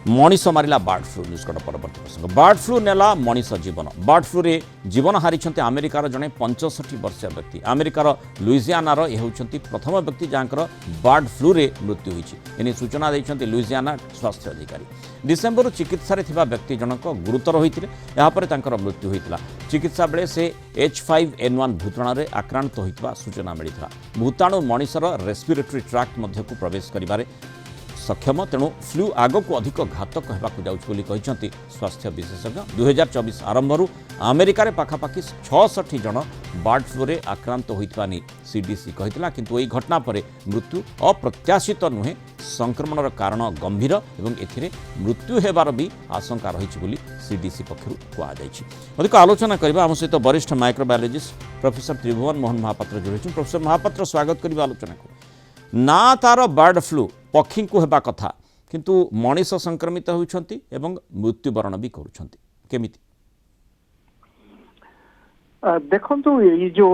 मनीष मारिला bird flu news cut परवर्त प्रसंग बार्ड फ्लू नेला मनीष जीवन बार्ड फ्लू रे जीवन हारिछन्ते अमेरिकार जने 65 वर्षीय व्यक्ति अमेरिकार लुइजियानार ए होउछन्ति प्रथम व्यक्ति जांकर बार्ड फ्लू रे मृत्यु होइछि एनी सूचना दैछन्ति लुइजियाना स्वास्थ्य अधिकारी डिसेंबर चिकित्सा रे थिबा व्यक्ति जनक गुरुतर होइतिले या परे तांकर मृत्यु होइतिला चिकित्सा बेले से H5N1 भूताणु रे आक्रांत होइतबा सूचना मिलिथिला भूताणु मनीषर रेस्पिरेटरी ट्रैक्ट मध्यकु प्रवेश करिबारे सक्षम तेणु फ्लू आगक अधिक घातक होगाक जाऊँगी स्वास्थ्य विशेषज्ञ 2024 आरंभ अमेरिका रे पाखापाखि 66 जन बार्ड फ्लू रे आक्रांत होइतबा नि सीडीसी कहितला किंतु एई घटना परे मृत्यु अप्रत्याशित नुहे संक्रमणर कारण गंभीर एवं एथिरे मृत्यु हेबार भी आशंका रहिछि बोली सीडीसी पक्षरु कुआ जायछि अधिक आलोचना करबा हम सहित वरिष्ठ माइक्रोबायोलॉजिस्ट प्रोफेसर त्रिभुवन मोहन महापात्र जोड़िछु प्रोफेसर महापात्र स्वागत करबा आलोचना को ना तार बार्ड फ्लू पक्षी को हेबा कथा किंतु मनीष संक्रमित होउछंती एवं मृत्युवरण भी करूछंती केमिति देखंतु ये जो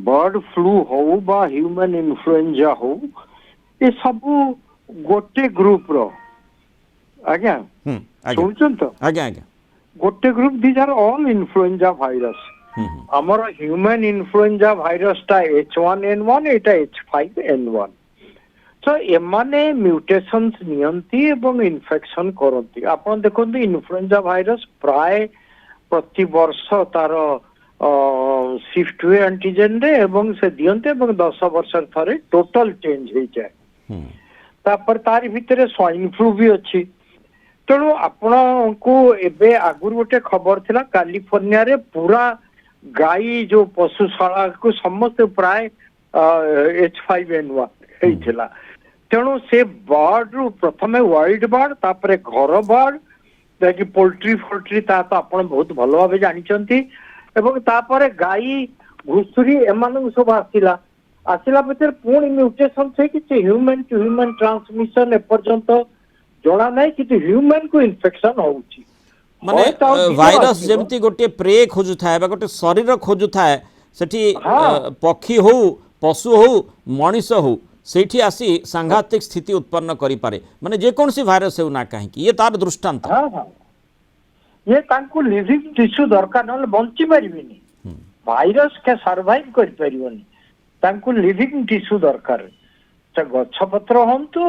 बर्ड फ्लू हो बा ह्यूमन इन्फ्लुएंजा हो ये सब गोटे ग्रुप रो आज्ञा सुनछन तो आज्ञा आज्ञा गोटे group these are all influenza virus हमर ह्यूमन इन्फ्लुएंजा वायरस टा H1N1 एटा H5N1 तो एमाने म्यूटेशंस नियंती एवं इन्फेक्शन करती आपण देखंतु इन्फ्लुएंजा वायरस प्राय प्रति वर्ष तार शिफ्ट हुए एंटीजन रे एवं से दियंते एवं 10 वर्ष थरे टोटल चेंज हो जाए तापर तार भितरे स्वाइन फ्लू भी अछि तेणु आपण को एबे आगुर गोटे खबर थिला कैलिफोर्निया रे पूरा गाई जो पशुशाला को समस्त प्राय H5N1 हेइथिला तेणु से बर्ड रु प्रथमे वाइल्ड बर्ड तापरे घर बर्ड ताकि पोल्ट्री फोल्ट्री ता तो आपण बहुत भलो भाबे जानिचंती एवं तापरे गाई घुसुरी एमान सब आसिला भीतर पुणी म्यूटेशन से कि ह्यूमन टू ह्यूमन ट्रांसमिशन एपर्यंत जणा नै कि ह्यूमन को इन्फेक्शन होउची माने वायरस जेमती गोटे प्रे खोजु थाए बा गोटे शरीर खोजु थाए सेठी पक्षी हो पशु हो मनीष हो सेठी आसी सांघातिक स्थिति उत्पन्न करि पारे माने जे कोनसी वायरस हो ना काहे कि ये तार दृष्टांत ये तांको लिविंग टिश्यू दरकार न बंची परिबिनी वायरस के सर्वाइव करि परिबनी तांको लिविंग टिश्यू दरकार से गछ पत्र होंतु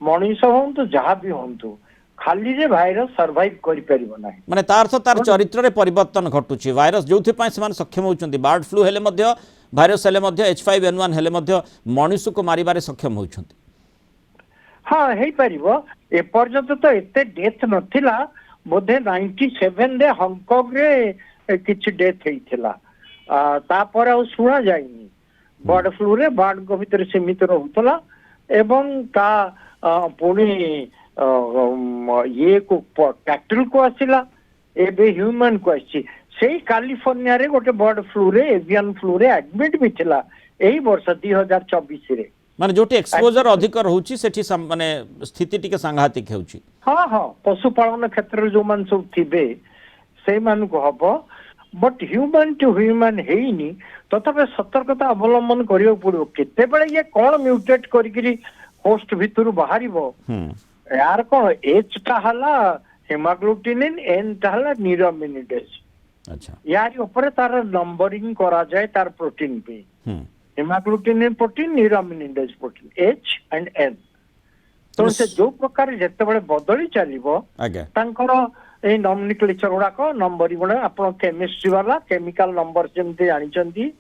मनीष होंतु जहाँ भी होंतु खाली रे वायरस सर्वाइव करि परिबो नाही माने तार तो तार चरित्र रे परिवर्तन घटुची वायरस जोथि पय समान सक्षम होउचंती बार्ड फ्लू हेले मध्य वायरस हेले मध्य H5N1 हेले मध्य मनुष्य को मारिबारे सक्षम होउचंती हाँ हेई परिबो ए पर्यंत तो एते डेथ नथिला बोधे 97 रे हांगकांग रे किछ डेथ हेइथिला तापर आ सुना जाइनी बर्ड फ्लू रे बार्ड को भीतर सीमित रहउतला एवं ता पुणी ये को कैटल को आसिला एबे ह्यूमन को आसी सेही कैलिफोर्निया रे गोटे बर्ड फ्लू रे एवियन फ्लू रे एडमिट भी थिला एही वर्ष 2024 रे माने जोटी एक्सपोजर अधिक रहउची सेठी माने स्थिति टिके सांघातिक हेउची हां हां पशुपालन क्षेत्र जो मान सब थिबे से मान को हबो बट ह्यूमन टू ह्यूमन हेइनी तथापि सतर्कता अवलंबन करियो पड़ो केते बेले ये कोन म्यूटेट करिकरी होस्ट भितरु बाहरिबो यार कौन एच टा हला हेमाग्लुटिनिन एन टा हला नीरामिनिडेज अच्छा यार ऊपर तार नंबरिंग करा जाए तार प्रोटीन पे hemagglutinin protein neuraminidase protein H and N तो से जो प्रकार जते बळे बदली चलिबो तांकर ए नॉमेनक्लेचर गुडा को नंबरिंग गुडा आपण केमिस्ट्री वाला केमिकल नंबर जेमते जानि चंती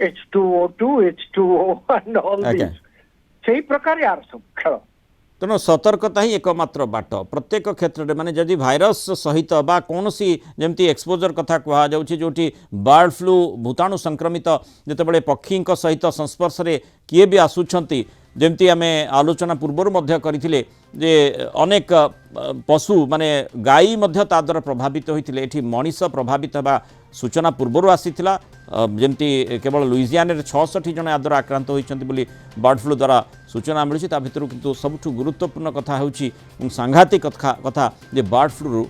H2O2 H2O and all this सेही प्रकार यार सब खेल तेणु सतर्कता ही एकमात्र बाट प्रत्येक क्षेत्र में माने जदि भाइरस सहित बा कौनसी जमती एक्सपोजर कथा कहा जाउछि जोटी बर्ड फ्लू भूताणु संक्रमित जेतेबेले पक्षी सहित संस्पर्श रे किए भी आसुछंती जमती आमे आलोचना पूर्वर मध्य करिथिले जे अनेक पशु माने गाई मध्य ता द्वारा प्रभावित होइथिले एठी मनीष प्रभावित बा सूचना पूर्वर आसीथिला जमती केवल लुइजियाना रे 66 जन आद्वारा आक्रांत होइछंती बोली बर्ड फ्लू द्वारा सूचना मिलुछि ता भितरु किंतु सबठु गुरुत्वपूर्ण कथा होउछि सांघातिक कथा जे बर्ड फ्लू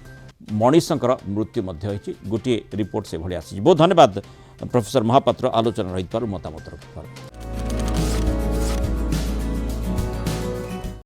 मनीषंकर मृत्यु मध्य होइछि गोटे रिपोर्ट से भली आसी बहुत धन्यवाद प्रोफेसर महापात्र आलोचना रहित मतामत रखिथार।